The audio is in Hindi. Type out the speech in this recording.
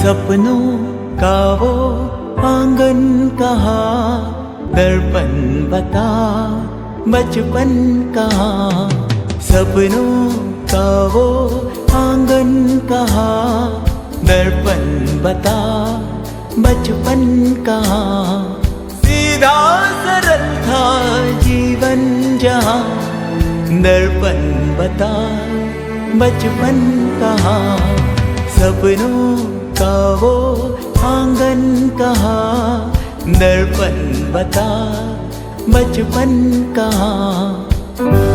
सपनों का वो आंगन कहाँ, दर्पण बता बचपन कहाँ। सपनों का वो आंगन कहाँ, दर्पण बता बचपन कहाँ। सीधा सरल था जीवन जहाँ, दर्पण बता बचपन कहाँ। सपनों का वो आंगन कहाँ, दर्पण बता बचपन कहाँ।